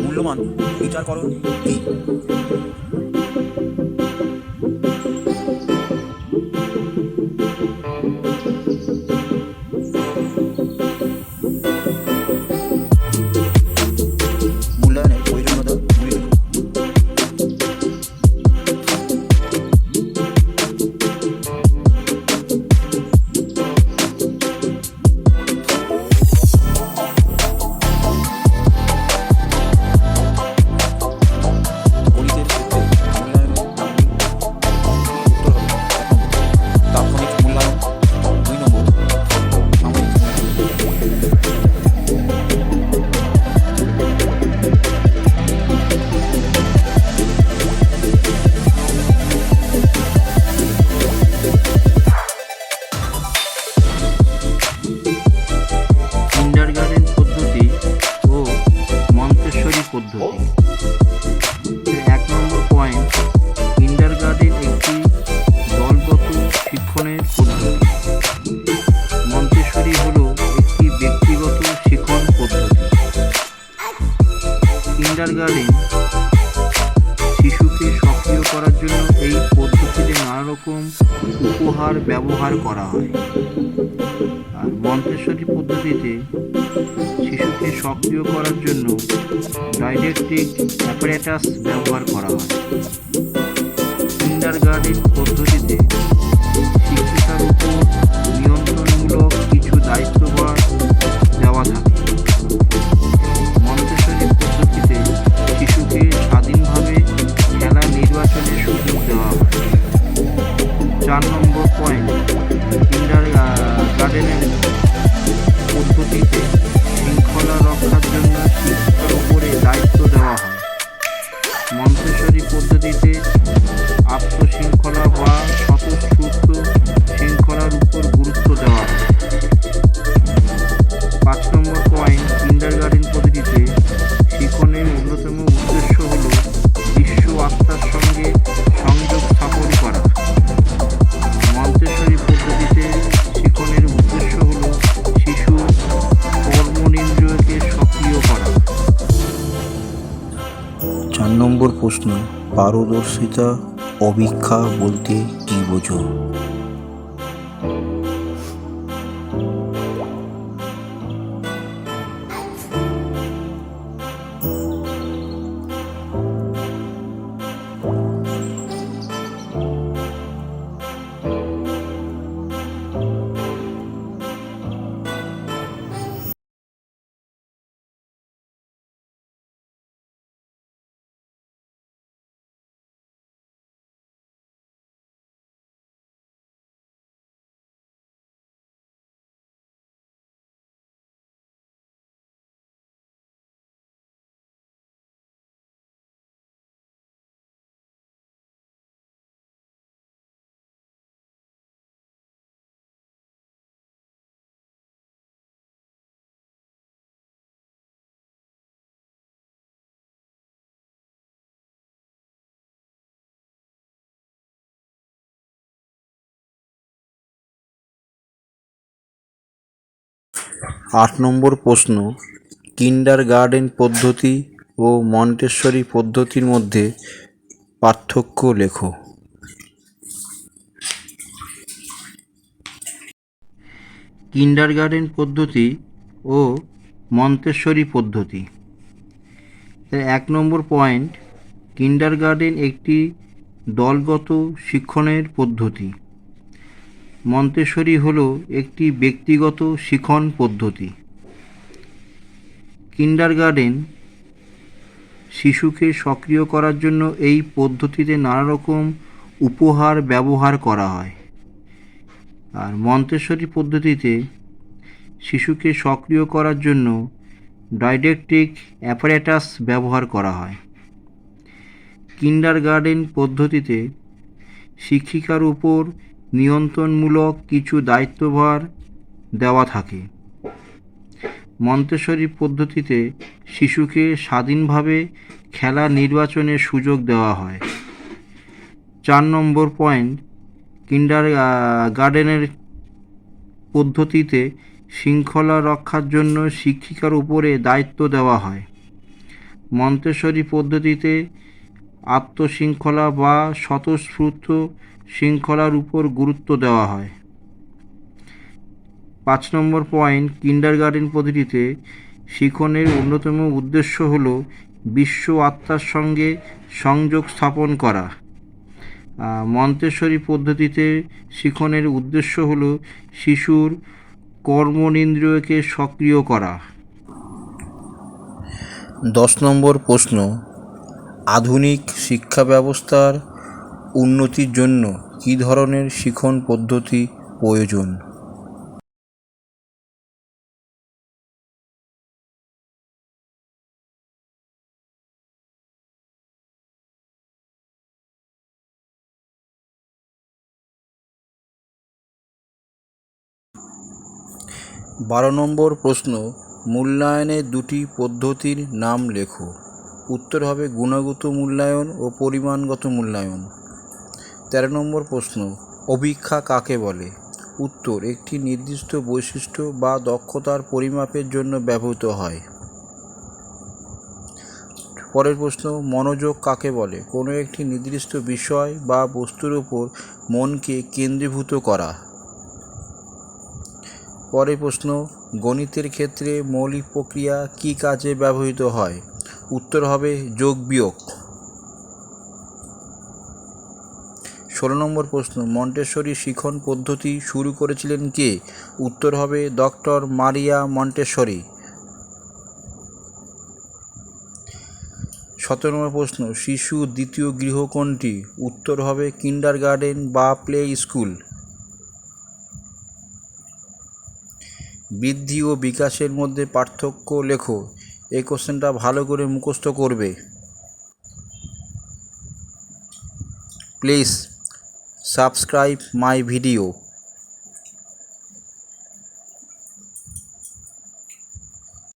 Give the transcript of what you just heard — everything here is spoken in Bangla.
মূল্যমান বিচারকরণ কি? মূল্যায়নের প্রয়োজনীয়তা গুলি লিখুন। গণিতের ক্ষেত্রে মূল্যায়নের নামগুলি উত্তর হবে 1 নম্বর তাৎক্ষণিক মূল্যায়ন, 2 নম্বর সাময়িক কিন্ডারগার্টেন পদ্ধতি ও মন্তেশ্বরী পদ্ধতি। 1 নম্বর পয়েন্ট, কিন্ডারগার্টেন একটি দলগত শিক্ষণের পদ্ধতি। মন্তেশ্বরী হলো একটি ব্যক্তিগত শিক্ষণ পদ্ধতি। কিন্ডারগার্টেন শিশুকে সক্রিয় করার জন্য এই পদ্ধতিতে নানা রকম উপহার ব্যবহার করা হয়। আর মন্তেশ্বরী পদ্ধতিতে শিশুকে সক্রিয় করার জন্য ডাইডাক্টিক অ্যাপারেটাস ব্যবহার করা হয়। কিন্ডারগার্টেন পদ্ধতিতে শিক্ষিকার উপর নিয়ন্ত্রণমূলক কিছু দায়িত্বভার দেওয়া থাকে। মন্তেশ্বরী পদ্ধতিতে শিশুকে স্বাধীনভাবে খেলা নির্বাচনের সুযোগ দেওয়া হয়। 4 নম্বর পয়েন্ট, কিন্ডারগার্টেনের পদ্ধতিতে শৃঙ্খলা রক্ষার জন্য শিক্ষার উপরে দায়িত্ব দেওয়া হয়। মন্তেশ্বরী পদ্ধতিতে আত্মশৃঙ্খলা বা স্বতঃস্ফূর্ত শৃঙ্খলার উপর গুরুত্ব দেওয়া হয়। 5 নম্বর পয়েন্ট, কিন্ডারগার্টেন পদ্ধতিতে শিক্ষণের অন্যতম উদ্দেশ্য হল বিশ্ব আত্মার সঙ্গে সংযোগ স্থাপন করা। মন্তেশ্বরী পদ্ধতিতে শিক্ষণের উদ্দেশ্য হল শিশু কর্মনিন্দ্রিয়কে সক্রিয় করা। 4 নম্বর প্রশ্ন, পারদর্শিতা অভিক্ষা বলতে কি বোঝো? আট নম্বর প্রশ্ন, কিন্ডারগার্টেন পদ্ধতি ও মন্টেসরি পদ্ধতির মধ্যে পার্থক্য লেখো। কিন্ডারগার্টেন পদ্ধতি ও মন্তেশ্বরী পদ্ধতি। 1 নম্বর পয়েন্ট, কিন্ডারগার্টেন একটি দলগত শিক্ষণের পদ্ধতি। মন্তেশ্বরী হলো একটি ব্যক্তিগত শিক্ষণ পদ্ধতি। কিন্ডারগার্টেন শিশুকে সক্রিয় করার জন্য এই পদ্ধতিতে নানা রকম উপহার ব্যবহার করা হয়। আর মন্তেশ্বরী পদ্ধতিতে শিশুকে সক্রিয় করার জন্য ডাইডাক্টিক অ্যাপারেটাস ব্যবহার করা হয়। কিন্ডারগার্টেন পদ্ধতিতে শিক্ষিকার উপর নিয়ন্ত্রণমূলক কিছু দায়িত্বভার দেওয়া থাকে। মন্তেশ্বরী পদ্ধতিতে শিশুকে স্বাধীনভাবে খেলা নির্বাচনের সুযোগ দেওয়া হয়। 4 নম্বর পয়েন্ট, কিন্ডার গার্ডেনের পদ্ধতিতে শৃঙ্খলা রক্ষার জন্য শিক্ষিকার উপরে দায়িত্ব দেওয়া হয়। মন্তেশ্বরী পদ্ধতিতে আত্মশৃঙ্খলা বা স্বতঃস্ফূর্ত শৃঙ্খলার উপর গুরুত্ব দেওয়া হয়। 5 নম্বর পয়েন্ট, কিন্ডারগার্টেন পদ্ধতিতে শিক্ষণের অন্যতম উদ্দেশ্য হল বিশ্ব আত্মার সঙ্গে সংযোগ স্থাপন করা। মন্তেশ্বরী পদ্ধতিতে শিক্ষণের উদ্দেশ্য হল শিশুর কর্মনিন্দ্রিয়কে সক্রিয় করা। 10 নম্বর প্রশ্ন, আধুনিক শিক্ষা ব্যবস্থার উন্নতির জন্য কী ধরনের শিক্ষণ পদ্ধতি প্রয়োজন? বারো নম্বর প্রশ্ন, মূল্যায়নের দুটি পদ্ধতির নাম লেখো। উত্তর হবে গুণগত মূল্যায়ন ও পরিমাণগত মূল্যায়ন। 13 নম্বর প্রশ্ন, অভিক্ষা কাকে বলে? উত্তর, একটি নির্দিষ্ট বৈশিষ্ট্য বা দক্ষতার পরিমাপের জন্য ব্যবহৃত হয়। পরের প্রশ্ন, মনোযোগ কাকে বলে? কোনো একটি নির্দিষ্ট বিষয় বা বস্তুর উপর মনকে কেন্দ্রীভূত করা। পরের প্রশ্ন, গণিতের ক্ষেত্রে মৌলিক প্রক্রিয়া কী কাজে ব্যবহৃত হয়? উত্তর হবে যোগ বিয়োগ। 16 নম্বর প্রশ্ন, মন্টেসরি শিক্ষণ পদ্ধতি শুরু করেছিলেন কে? উত্তর হবে ডক্টর মারিয়া মন্টেসরি। 17 নম্বর প্রশ্ন, শিশুর দ্বিতীয় গৃহ কোনটি? উত্তর হবে কিন্ডারগার্টেন বা প্লে স্কুল। বৃদ্ধি ও বিকাশের মধ্যে পার্থক্য লেখো। এই কোশ্চেনটা ভালো করে মুখস্থ করবে। Please subscribe my video.